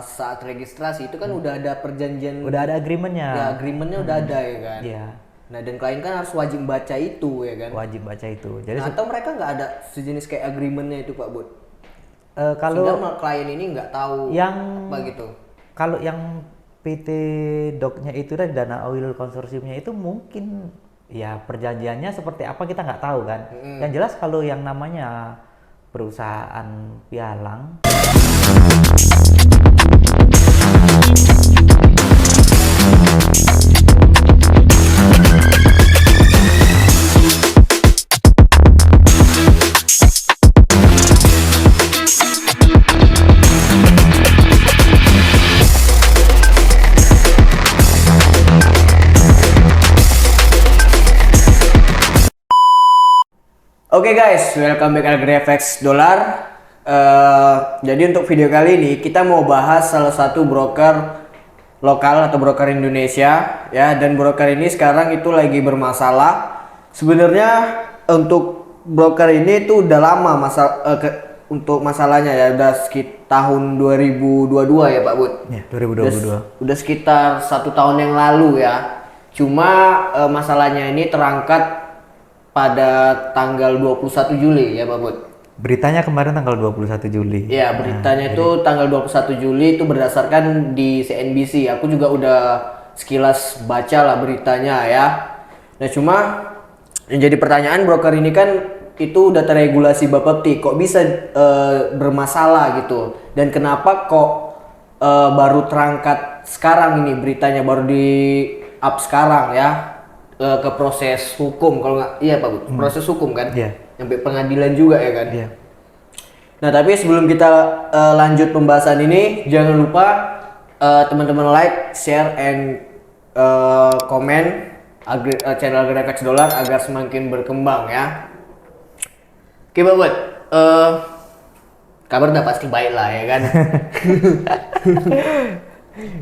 pas saat registrasi itu kan udah ada perjanjian, Udah ada agreementnya. ya agreementnya udah ada ya kan. Iya, Nah dan klien kan harus wajib baca itu ya kan. wajib baca itu. Jadi Nah, atau mereka nggak ada sejenis kayak agreementnya itu Pak Bud? kalau Sehingga klien ini nggak tahu yang apa gitu. kalau yang PT Doc-nya itu dan Dana Oil Konsorsiumnya itu mungkin ya perjanjiannya seperti apa kita nggak tahu kan. Yang jelas kalau yang namanya perusahaan pialang Oke guys, welcome back AgriFX Dollar. Jadi untuk video kali ini kita mau bahas salah satu broker lokal atau broker Indonesia ya, dan broker ini sekarang itu lagi bermasalah. Sebenarnya untuk broker ini tuh udah lama untuk masalahnya ya, udah sekitar tahun 2022 ya Pak Bud. ya 2022. Udah sekitar 1 tahun yang lalu ya. Cuma masalahnya ini terangkat pada tanggal 21 Juli ya Pak Bud. Beritanya kemarin tanggal 21 Juli. Ya, beritanya itu tanggal 21 Juli itu berdasarkan di CNBC. Aku juga udah sekilas baca lah beritanya ya. Nah, cuma yang jadi pertanyaan, broker ini kan itu udah terregulasi Bapepti, kok bisa bermasalah gitu. Dan kenapa kok baru terangkat sekarang ini beritanya, baru di up sekarang ya, ke proses hukum kalau nggak, iya Pak Bud, proses hukum kan, sampai pengadilan juga ya kan. Nah tapi sebelum kita lanjut pembahasan ini, jangan lupa teman-teman like, share, and komen channel AgriFX Dollar agar semakin berkembang ya. Oke Pak Bud, kabar udah pasti baik lah ya kan.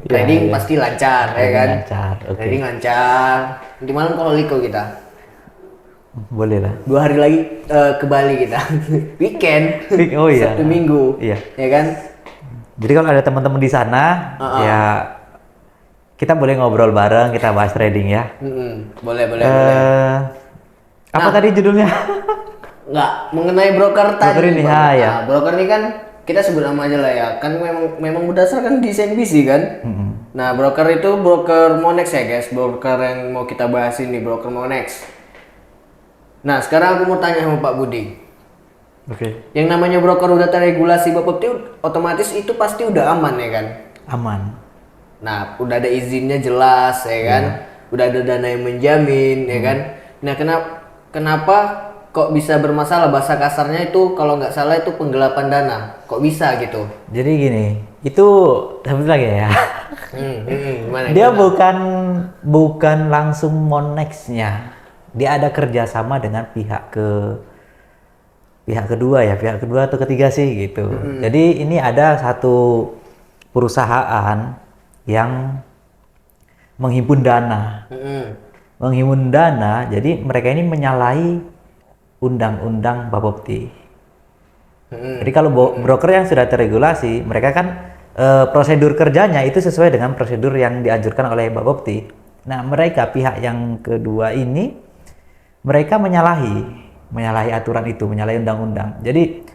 Trading pasti lancar ya kan. Lancar, oke. Trading lancar. Nanti malam kalau liko kita. Boleh lah. 2 hari lagi ke Bali kita. Weekend. Oh iya. Sabtu Minggu. Iya. Ya kan? Jadi kalau ada teman-teman di sana, ya kita boleh ngobrol bareng, kita bahas trading ya. Boleh. Apa tadi judulnya? Nggak, mengenai broker tadi. Broker ini, Bang. ya. Nah, broker ini kan kita sebut nama aja lah ya. Kan memang berdasarkan di CNBC kan. Nah, broker itu broker Monex ya guys. Broker yang mau kita bahas ini, broker Monex. Nah, sekarang aku mau tanya sama Pak Budi. Oke. Yang namanya broker udah terregulasi Bapepti, otomatis itu pasti udah aman ya kan? Aman. Nah, udah ada izinnya jelas ya kan? Udah ada dana yang menjamin ya kan? Nah, kenapa kok bisa bermasalah? Bahasa kasarnya itu kalau nggak salah itu penggelapan dana. Kok bisa gitu? Jadi gini, itu sebut lagi ya. Gimana? Dia bukan langsung Monex-nya. Dia ada kerjasama dengan pihak kedua ya, pihak kedua atau ketiga sih gitu. Jadi ini ada satu perusahaan yang menghimpun dana. Menghimpun dana, jadi mereka ini menyalahi undang-undang Bapepti. Jadi kalau broker yang sudah terregulasi, mereka kan prosedur kerjanya itu sesuai dengan prosedur yang dianjurkan oleh Bapepti. Nah, mereka pihak yang kedua ini mereka menyalahi aturan itu, menyalahi undang-undang. Jadi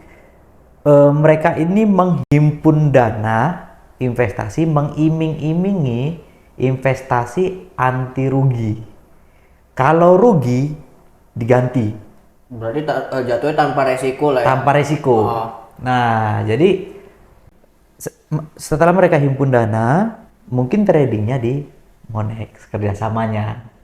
mereka ini menghimpun dana investasi, mengiming-imingi investasi anti rugi. Kalau rugi diganti. Berarti jatuhnya tanpa resiko lah ya? Tanpa resiko. Nah, jadi setelah mereka himpun dana, mungkin tradingnya di Monex kerjasamanya.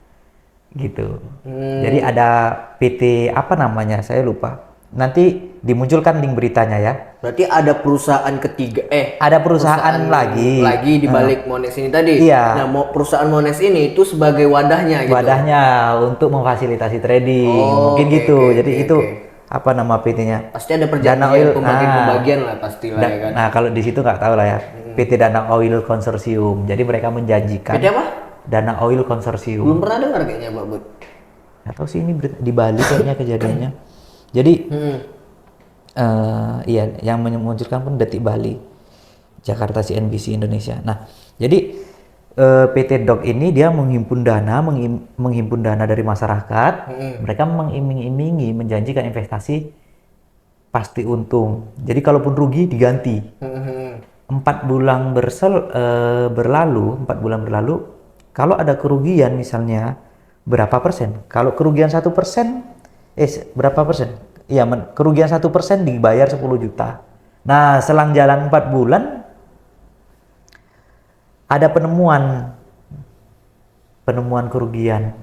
Gitu. Jadi ada PT apa namanya, saya lupa. Nanti dimunculkan link beritanya ya. Berarti ada perusahaan ketiga, ada perusahaan lagi di balik Monex ini tadi. Iya. Nah, perusahaan Monex ini itu sebagai wadahnya gitu. Wadahnya untuk memfasilitasi trading, mungkin gitu. Jadi itu apa nama PT-nya? Pasti ada perjanjian pembagian lah pastilah ya kan. Nah, kalau di situ nggak tahu lah ya. PT Dana Oil Konsorsium. Jadi mereka menjanjikan. PT apa? Dana Oil Konsorsium. Belum pernah dengar kayaknya Pak Bud. Atau sih ini di Bali kayaknya kejadiannya. Jadi iya, yang memunculkan pun Detik Bali. Jakarta CNBC Indonesia. Nah, jadi PT Dok ini dia menghimpun dana dari masyarakat. Mereka mengiming-imingi, menjanjikan investasi pasti untung. Jadi kalaupun rugi diganti. 4 bulan berlalu, kalau ada kerugian misalnya berapa persen? Kalau kerugian 1%, berapa persen? Iya, kerugian 1% dibayar 10 juta. Nah, selang jalan 4 bulan ada penemuan kerugian.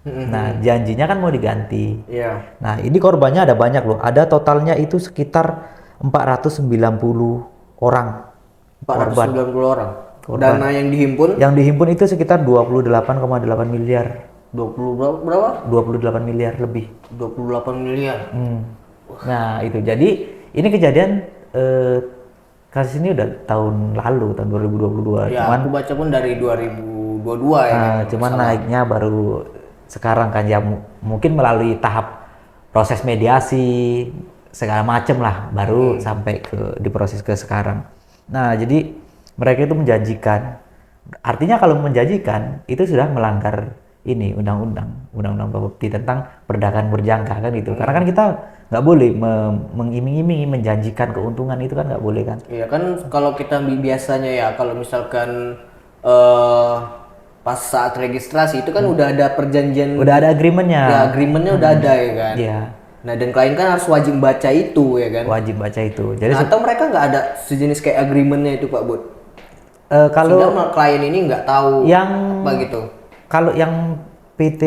Nah, janjinya kan mau diganti. Iya. Nah, ini korbannya ada banyak loh. Ada totalnya itu sekitar 490 orang. 490 orang. Dana yang dihimpun? Yang dihimpun itu sekitar 28,8 miliar. 20 berapa? 28 miliar lebih. 28 miliar. Nah, itu. Jadi ini kejadian kasus ini udah tahun lalu, tahun 2022. Ya, aku baca pun dari 2022 ya. Cuman naiknya baru sekarang kan ya, mungkin melalui tahap proses mediasi segala macem lah, baru sampai diproses ke sekarang. Nah, jadi mereka itu menjanjikan. Artinya kalau menjanjikan itu sudah melanggar ini undang-undang Bapepti tentang perdagangan berjangka kan gitu. Karena kan kita nggak boleh mengiming-imingi, menjanjikan keuntungan, itu kan nggak boleh kan. Iya kan, kalau kita biasanya ya, kalau misalkan pas saat registrasi itu kan udah ada perjanjian, udah ada agreementnya. Ya, agreementnya udah ada ya kan. Iya. Nah, dan klien kan harus wajib baca itu ya kan. Wajib baca itu. Jadi nah, atau mereka nggak ada sejenis kayak agreementnya itu Pak Bud? Kalau sehingga klien ini nggak tahu yang apa gitu. Kalau yang PT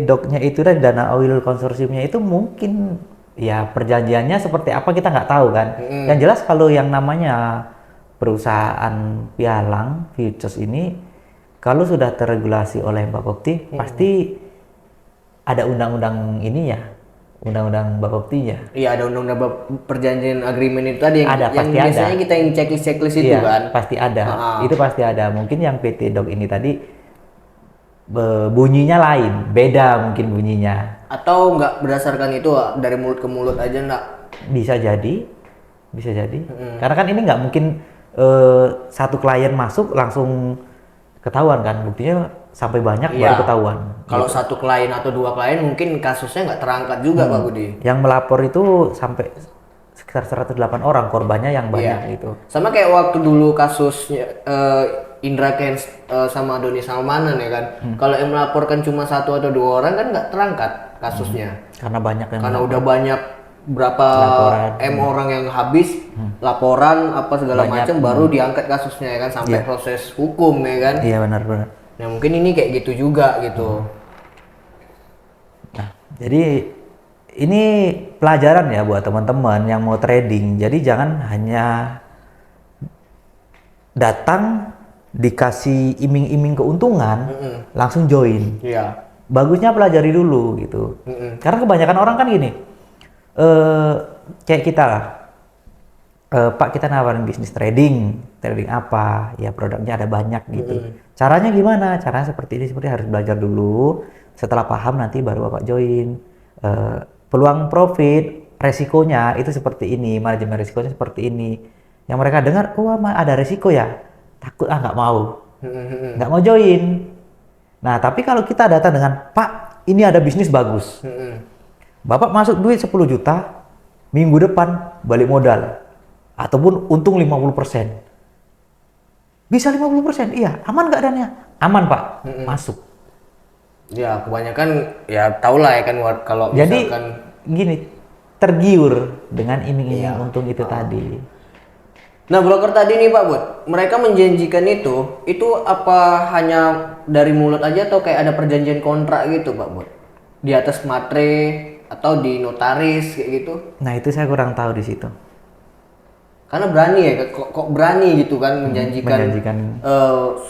Doknya itu dan Dana Oil Konsorsiumnya itu mungkin ya perjanjiannya seperti apa kita nggak tahu kan. Yang jelas kalau yang namanya perusahaan pialang futures ini kalau sudah terregulasi oleh Bapepti pasti ada undang-undang ini ya, undang-undang Bapeptinya. Iya, ada undang-undang perjanjian agreement itu tadi yang pasti biasanya kita yang checklist itu kan. Pasti ada. Itu pasti ada. Mungkin yang PT Dok ini tadi bunyinya lain, beda mungkin bunyinya. Atau nggak berdasarkan itu dari mulut ke mulut aja nggak? Bisa jadi. Karena kan ini nggak mungkin satu klien masuk langsung ketahuan kan, buktinya sampai banyak baru ketahuan. Kalau satu klien atau 2 klien mungkin kasusnya nggak terangkat juga Pak Budi. Yang melapor itu sampai sekitar 108 orang korbannya yang banyak gitu. Sama kayak waktu dulu kasusnya Indra Kents sama Doni Salmanan ya kan. Kalau yang melaporkan cuma 1 atau 2 orang kan nggak terangkat kasusnya. Karena banyak yang Karena udah banyak berapa orang yang habis laporan apa segala macam baru diangkat kasusnya ya kan, sampai proses hukum ya kan. Iya, benar. Nah, mungkin ini kayak gitu juga gitu. Nah, jadi ini pelajaran ya buat teman-teman yang mau trading. Jadi jangan hanya datang dikasih iming-iming keuntungan langsung join. Iya. Bagusnya pelajari dulu gitu. Karena kebanyakan orang kan gini, kayak kita lah, Pak kita nawarin bisnis trading apa? Ya produknya ada banyak gitu. Caranya gimana? Caranya seperti ini, harus belajar dulu. Setelah paham nanti baru Bapak join. Peluang profit, resikonya itu seperti ini, manajemen resikonya seperti ini. Yang mereka dengar, ada resiko ya, takut nggak mau join. Nah, tapi kalau kita datang dengan, Pak ini ada bisnis bagus, Bapak masuk duit 10 juta, minggu depan balik modal, ataupun untung 50%. Bisa 50%, iya, aman nggak dananya? Aman Pak, masuk. Ya, kebanyakan ya tau lah ya kan, kalau jadi, misalkan gini, tergiur dengan iming-iming untung itu tadi. Nah, broker tadi nih Pak Bud, mereka menjanjikan itu apa hanya dari mulut aja atau kayak ada perjanjian kontrak gitu Pak Bud? Di atas materai atau di notaris kayak gitu? Nah, itu saya kurang tahu di situ. Karena berani ya, kok berani gitu kan menjanjikan 1%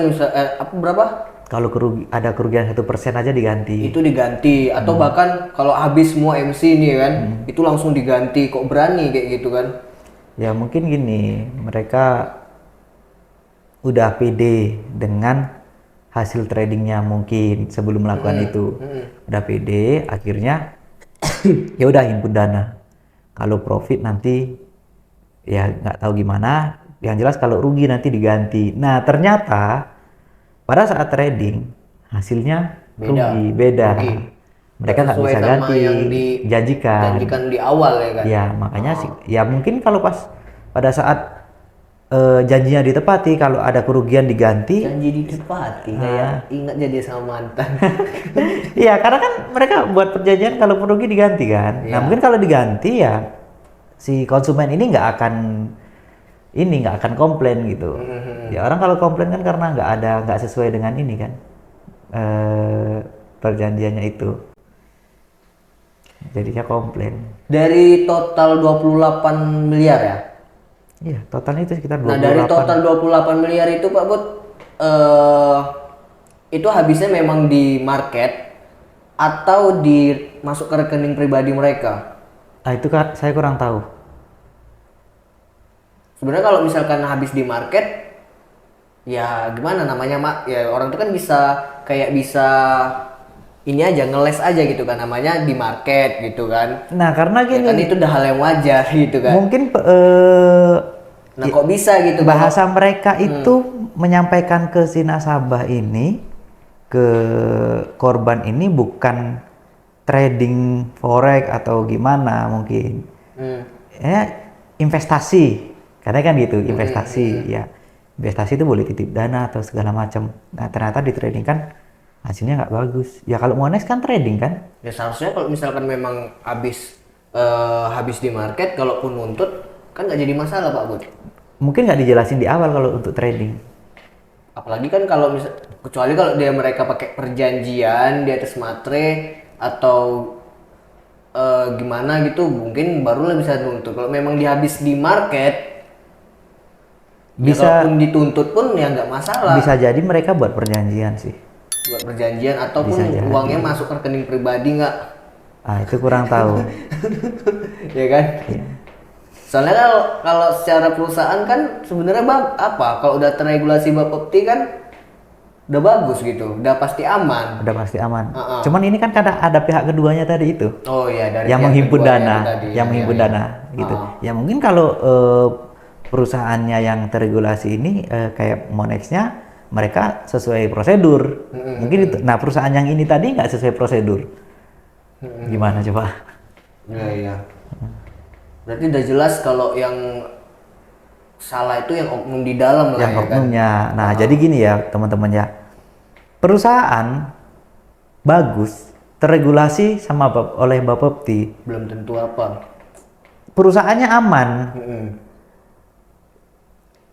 misal apa berapa? Kalau ada kerugian 1% aja diganti. Itu diganti atau bahkan kalau habis semua MC nih kan, itu langsung diganti. Kok berani kayak gitu kan? Ya mungkin gini, mereka udah pede dengan hasil tradingnya mungkin sebelum melakukan itu. Udah pede, akhirnya ya udah himpun dana. Kalau profit nanti ya nggak tahu gimana, yang jelas kalau rugi nanti diganti. Nah ternyata pada saat trading hasilnya rugi, beda. Rugi. Mereka nggak Sesuai bisa sama ganti, yang janjikan. dijanjikan di awal ya kan. Ya makanya sih, ya mungkin kalau pas pada saat janjinya ditepati, kalau ada kerugian diganti. Janji ditepati kayak ingat jadi sama mantan. Iya, karena kan mereka buat perjanjian kalau rugi diganti kan. Nah Iya. mungkin kalau diganti ya si konsumen ini nggak akan komplain gitu. Ya orang kalau komplain kan karena nggak sesuai dengan ini kan perjanjiannya itu. Jadinya komplain. Dari total 28 miliar ya. Iya, totalnya itu sekitar 28. Nah, dari total 28 miliar itu Pak Bud, itu habisnya memang di market atau masuk ke rekening pribadi mereka? Nah, itu kan saya kurang tahu. Sebenarnya kalau misalkan habis di market, ya gimana namanya Mak? Ya orang itu kan bisa ini aja ngeles aja gitu kan, namanya di market gitu kan. Nah, karena Ya gini, kan itu udah hal yang wajar gitu kan. mungkin Nah, kok bisa gitu bahasa mereka itu menyampaikan ke si nasabah ini, ke korban ini bukan trading forex atau gimana mungkin. Ya, investasi. Karena kan gitu, investasi ya. Investasi itu boleh titip dana atau segala macam. Nah, ternyata di trading kan hasilnya nggak bagus. Ya kalau Monex kan trading kan. Ya seharusnya kalau misalkan memang habis di market, kalaupun nuntut kan nggak jadi masalah Pak Bud. Mungkin nggak dijelasin di awal kalau untuk trading. Apalagi kan kalau kecuali kalau mereka pakai perjanjian di atas matre atau gimana gitu, mungkin barulah bisa nuntut. Kalau memang dihabis di market, Bisa, ya kalaupun dituntut pun ya nggak masalah. bisa jadi mereka buat perjanjian sih. Buat perjanjian ataupun Bisa jadi. uangnya masuk ke rekening pribadi nggak? Ah, itu kurang tahu. Ya kan? Iya. Soalnya kalau secara perusahaan kan sebenarnya kalau udah terregulasi Bapepti kan udah bagus gitu, udah pasti aman. Udah pasti aman. Cuman ini kan kadang ada pihak keduanya tadi itu. Oh iya, dari yang pihak menghimpun keduanya dana, itu tadi. yang Iya, menghimpun iya. dana gitu. Ya mungkin kalau perusahaannya yang terregulasi ini kayak Monex-nya mereka sesuai prosedur. Mungkin itu. Nah, perusahaan yang ini tadi nggak sesuai prosedur. Gimana coba? Iya, iya. Berarti udah jelas kalau yang salah itu yang oknum di dalam lah Yang ya kan. oknumnya. Nah, jadi gini ya, teman-teman ya. Perusahaan bagus terregulasi sama oleh Bapepti. Belum tentu apa. Perusahaannya aman.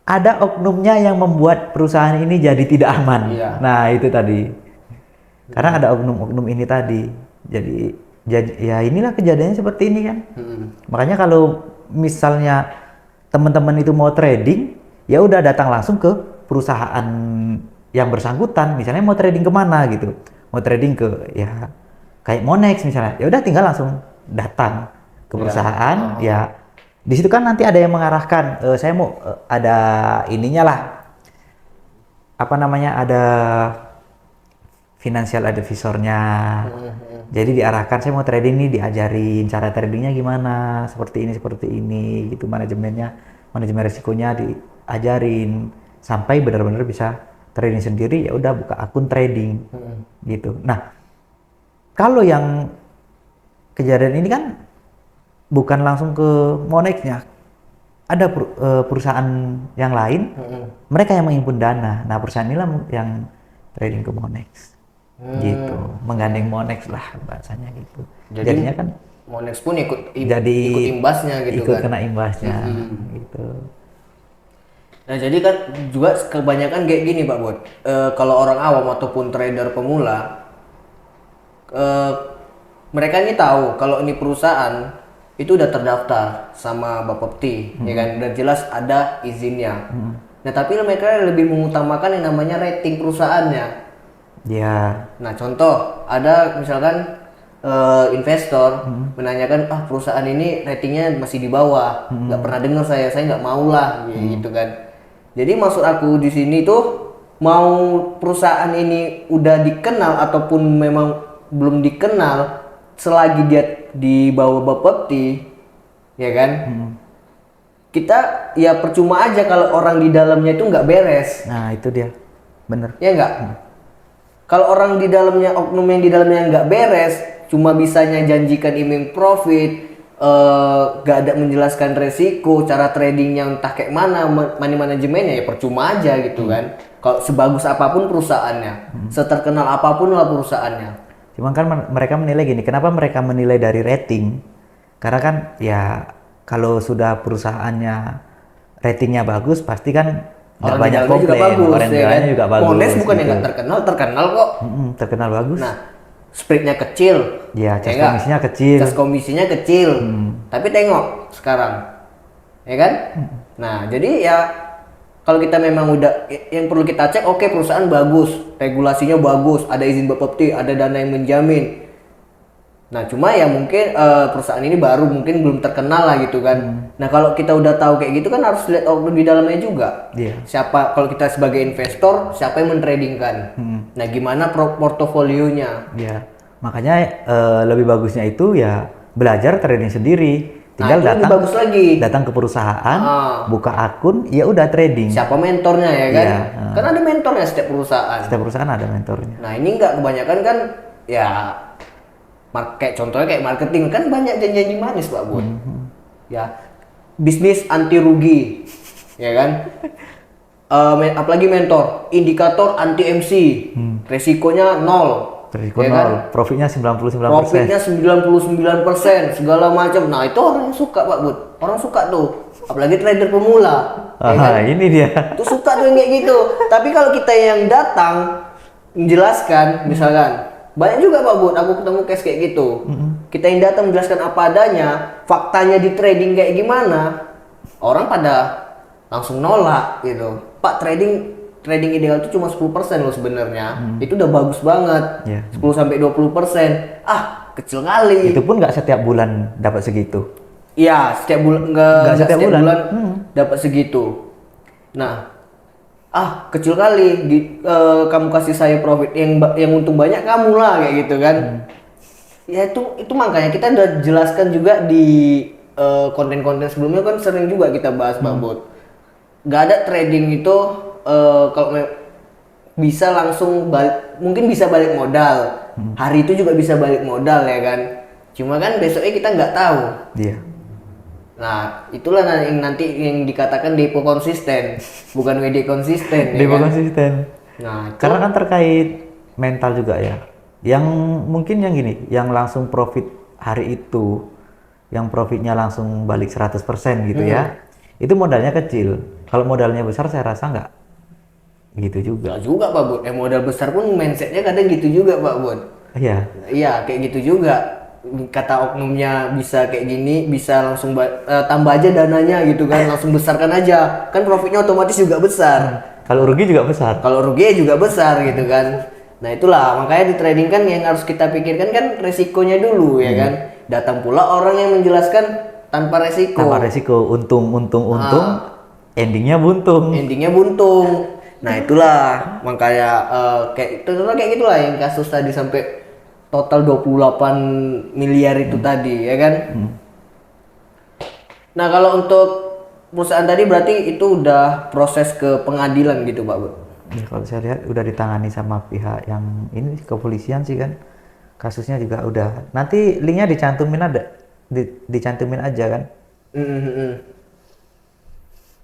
Ada oknumnya yang membuat perusahaan ini jadi tidak aman. Iya. Nah, itu tadi. Karena ada oknum-oknum ini tadi. Jadi ya inilah kejadiannya seperti ini kan. Makanya kalau misalnya teman-teman itu mau trading, ya udah datang langsung ke perusahaan yang bersangkutan. Misalnya mau trading kemana gitu. Mau trading ke ya kayak Monex misalnya. Ya udah tinggal langsung datang ke perusahaan ya. Di situ kan nanti ada yang mengarahkan, saya mau ada ininya lah, apa namanya, ada financial advisornya. Jadi diarahkan, saya mau trading nih, diajarin cara tradingnya gimana, seperti ini gitu, manajemen risikonya diajarin sampai benar-benar bisa trading sendiri. Ya udah buka akun trading gitu. Nah, kalau yang kejadian ini kan bukan langsung ke Monex-nya, ada perusahaan yang lain, mereka yang menghimpun dana. Nah, perusahaan inilah yang trading ke Monex, gitu, menggandeng Monex lah bahasanya gitu. Jadinya kan Monex pun ikut ikut imbasnya gitu ikut kan. kena imbasnya, gitu. Nah jadi kan juga kebanyakan kayak gini Pak Bud, kalau orang awam ataupun trader pemula, mereka ini tahu kalau ini perusahaan itu udah terdaftar sama Bapepti, ya kan, udah jelas ada izinnya. Nah tapi mereka lebih mengutamakan yang namanya rating perusahaannya. Ya, Nah contoh ada misalkan investor menanyakan, perusahaan ini ratingnya masih di bawah, nggak pernah dengar saya nggak mau lah, gitu kan. Jadi maksud aku di sini tuh, mau perusahaan ini udah dikenal ataupun memang belum dikenal, selagi dia di bawah Bapepti, ya kan, kita ya percuma aja kalau orang di dalamnya itu nggak beres. Nah, itu dia. Bener. Ya nggak? Kalau orang di dalamnya, oknum yang di dalamnya nggak beres, cuma bisanya janjikan iming profit, nggak ada menjelaskan resiko, cara tradingnya entah kayak mana, money manajemennya, ya percuma aja gitu kan. Kalau sebagus apapun perusahaannya, seterkenal apapun lah perusahaannya. Cuman kan mereka menilai gini, kenapa mereka menilai dari rating? Karena kan ya kalau sudah perusahaannya ratingnya bagus, pasti kan nggak banyak komplain. Orang di dalamnya juga bagus. Monex bukan yang gitu. nggak terkenal, terkenal kok. Terkenal bagus. Nah, spreadnya kecil. Ya, cas nggak? komisinya kecil. Cas komisinya kecil. Tapi tengok sekarang, ya kan? Nah, jadi ya kalau kita memang udah yang perlu kita cek, oke, perusahaan bagus, regulasinya bagus, ada izin Bapepti, ada dana yang menjamin. Nah, cuma ya mungkin perusahaan ini baru, mungkin belum terkenal lah gitu kan. Nah, kalau kita udah tahu kayak gitu kan harus lihat di dalamnya juga. Iya. Siapa, kalau kita sebagai investor, siapa yang mentradingkan. Nah, gimana portofolionya. Ya, makanya lebih bagusnya itu ya belajar trading sendiri. Tinggal Nah, itu lebih bagus lagi. datang ke perusahaan, buka akun, ya udah trading. Siapa mentornya ya kan? Iya, Kan ada mentornya setiap perusahaan. Setiap perusahaan ada mentornya. Nah, ini enggak, kebanyakan kan ya kayak contohnya kayak marketing kan banyak janji-janji manis Pak Bud. Ya, bisnis anti rugi, ya kan? Apalagi mentor, indikator anti MC, resikonya 0. Risiko ya nol, kan? profitnya 99%. Profitnya 99%, segala macam. Nah, itu orang yang suka Pak Bud. Orang suka tuh. Apalagi trader pemula. Ya kan? Ini dia. Itu suka tuh yang kayak gitu. Tapi kalau kita yang datang menjelaskan, misalkan banyak juga Pak Bud, aku ketemu case kayak gitu. Kita yang datang menjelaskan apa adanya, faktanya di trading kayak gimana, orang pada langsung nolak gitu. Pak, trading ideal itu cuma 10% loh sebenarnya. Itu udah bagus banget. Yeah. 10 sampai 20%. Ah, kecil kali. Itu pun nggak setiap bulan dapat segitu. Iya, setiap bulan nggak setiap bulan, bulan. dapat segitu. Nah, kecil kali kamu kasih saya profit yang untung banyak kamu lah kayak gitu kan. Ya itu makanya kita udah jelaskan juga di konten-konten sebelumnya kan sering juga kita bahas Pak Bud. Gak ada trading itu kalau bisa langsung mungkin bisa balik modal. Hari itu juga bisa balik modal ya kan. Cuma kan besoknya kita nggak tahu. Iya. Nah, itulah yang nanti yang dikatakan depo konsisten, bukan WD konsisten. Depo kan? konsisten. Nah, itu, Karena kan terkait mental juga ya. Yang mungkin yang gini, yang langsung profit hari itu, yang profitnya langsung balik 100% gitu ya. Itu modalnya kecil. Kalau modalnya besar saya rasa nggak gitu juga. nggak juga Pak Bud. Modal besar pun mindsetnya kadang gitu juga Pak Bud. Iya. Iya, kayak gitu juga. Kata oknumnya bisa kayak gini, bisa langsung tambah aja dananya gitu kan, langsung besarkan aja. Kan profitnya otomatis juga besar. Kalau rugi juga besar. Kalau rugi juga besar gitu kan. Nah, itulah makanya di trading kan yang harus kita pikirkan kan resikonya dulu ya kan. Datang pula orang yang menjelaskan tanpa resiko. Tanpa resiko, untung, endingnya buntung. Endingnya buntung. Nah, itulah makanya kayak gitulah yang kasus tadi sampai total 28 miliar itu tadi ya kan. Nah, kalau untuk perusahaan tadi berarti itu udah proses ke pengadilan gitu Pak Bud. Ya, kalau saya lihat udah ditangani sama pihak yang ini kepolisian sih kan. Kasusnya juga udah. Nanti linknya dicantumin dicantumin aja kan.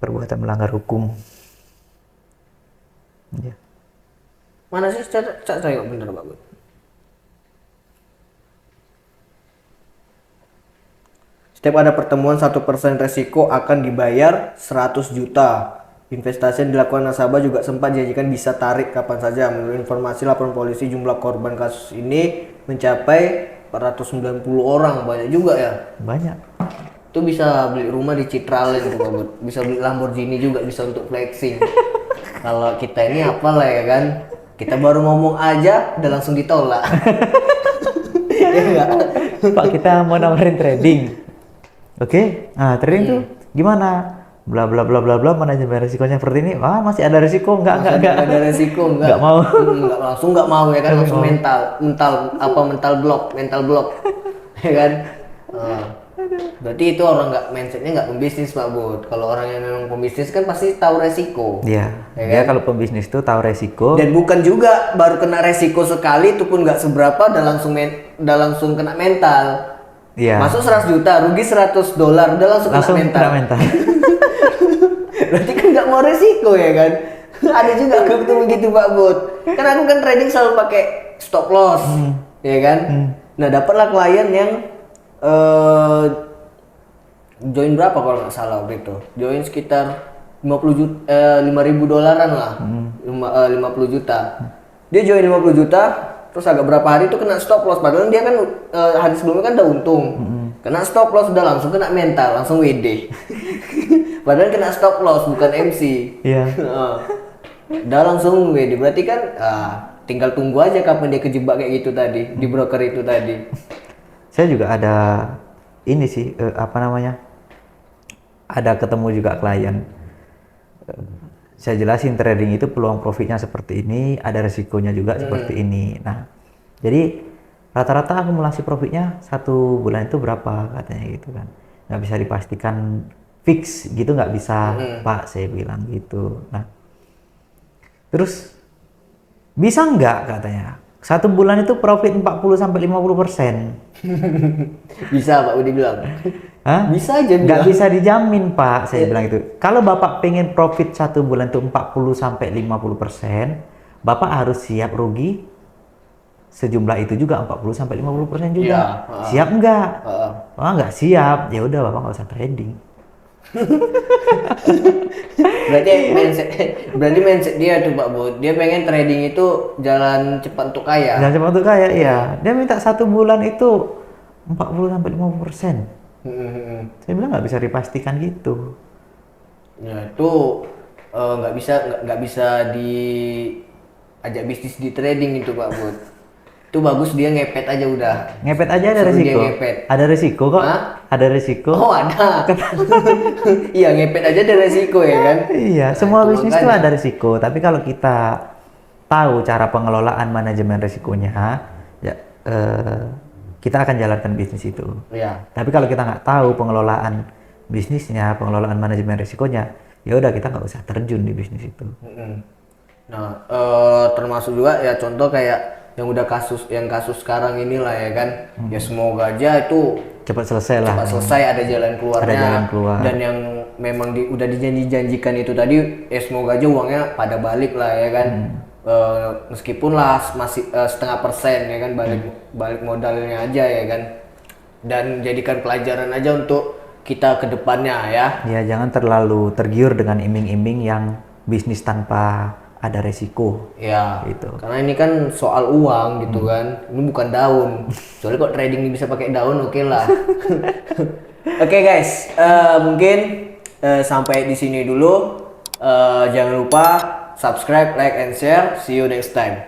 Perbuatan melanggar hukum. Ya. Mana sih saya bener Pak Bud? Setiap ada pertemuan 1% resiko akan dibayar 100 juta. Investasi yang dilakukan nasabah juga sempat dijanjikan bisa tarik kapan saja. Menurut informasi laporan polisi, jumlah korban kasus ini mencapai 490 orang. Banyak juga ya? Banyak. Itu bisa beli rumah di Citraland gitu Pak Bud. Bisa beli Lamborghini juga, bisa untuk flexing. Kalau kita ini apalah ya kan? Kita baru ngomong aja udah langsung ditolak. Ya enggak? Pak, kita mau nawarin trading. Oke, nah trading tuh gimana? Bla bla bla bla bla, manajemen risikonya seperti ini. Wah, masih ada risiko? Enggak. Ada resiko enggak? Enggak mau. Enggak mau ya kan, langsung mental block ya kan. Berarti itu orang mindsetnya nggak pembisnis Pak Bud. Kalau orang yang memang pembisnis kan pasti tahu resiko. Iya. Ya Dia kan? kalau pembisnis tuh tahu resiko. Dan bukan juga baru kena resiko sekali itu pun nggak seberapa udah langsung kena mental. Iya. Masuk 100 juta, rugi $100, udah langsung kena mental. Berarti kan nggak mau resiko ya kan? Ada juga aku ketemu gitu Pak Bud. Kan aku kan trading selalu pakai stop loss, ya kan? Nah dapatlah klien yang join berapa kalau nggak salah waktu itu? Join sekitar 50 juta, $5.000 lah, 50 juta. Dia join 50 juta, terus agak berapa hari itu kena stop loss. Padahal dia kan hari sebelumnya kan udah untung. Kena stop loss udah langsung kena mental, langsung WD. Padahal kena stop loss bukan MC. Iya. Udah langsung WD. Berarti kan tinggal tunggu aja kapan dia kejebak kayak gitu tadi di broker itu tadi. Saya juga ada ini sih apa namanya? Ada ketemu juga klien. Saya jelasin trading itu peluang profitnya seperti ini, ada resikonya juga seperti ini. Nah, jadi rata-rata akumulasi profitnya 1 bulan itu berapa katanya gitu kan. Nggak bisa dipastikan fix gitu, nggak bisa Pak, saya bilang gitu. Nah, terus bisa nggak katanya 1 bulan itu profit 40-50%. Bisa Pak Budi bilang. Hah? Bisa aja nggak bilang. bisa dijamin Pak, saya bilang itu. Kalau Bapak pengen profit 1 bulan itu 40-50%, Bapak harus siap rugi sejumlah itu juga, 40-50% juga. Iya, Siap nggak? Heeh. Nggak siap, ya udah Bapak nggak usah trading. berarti mindset dia tuh Pak Bud. Dia pengen trading itu jalan cepat untuk kaya. Dan cepat untuk kaya, iya. Dia minta 1 bulan itu 40-50%. Saya bilang nggak bisa dipastikan gitu. Ya itu nggak bisa diajak bisnis di trading itu Pak Bud. Itu bagus dia ngepet aja udah. Ngepet aja ada Suruh dia resiko. ngepet. Ada resiko kok. Hah? Ada resiko. Oh ada. Iya ngepet aja ada resiko ya kan. Iya, Nah, semua itu bisnis itu makanya. ada risiko. Tapi kalau kita tahu cara pengelolaan manajemen risikonya, ya kita akan jalankan bisnis itu. Iya. Tapi kalau kita nggak tahu pengelolaan bisnisnya, pengelolaan manajemen risikonya, ya udah kita nggak usah terjun di bisnis itu. Nah, termasuk juga ya contoh kayak yang kasus sekarang inilah ya kan. Ya semoga aja itu Cepat selesai lah. cepat selesai ada jalan keluarnya. Ada jalan keluar. Dan yang memang udah dijanjikan itu tadi, semoga aja uangnya pada balik lah ya kan. Meskipun lah masih 0,5% ya kan balik modalnya aja ya kan. Dan jadikan pelajaran aja untuk kita ke depannya ya. Ya jangan terlalu tergiur dengan iming-iming yang bisnis tanpa ada resiko. Ya, Gitu. karena ini kan soal uang gitu kan. Ini bukan daun. Soalnya kok trading ini bisa pakai daun, oke lah. Oke guys, mungkin sampai di sini dulu. Jangan lupa subscribe, like, and share. See you next time.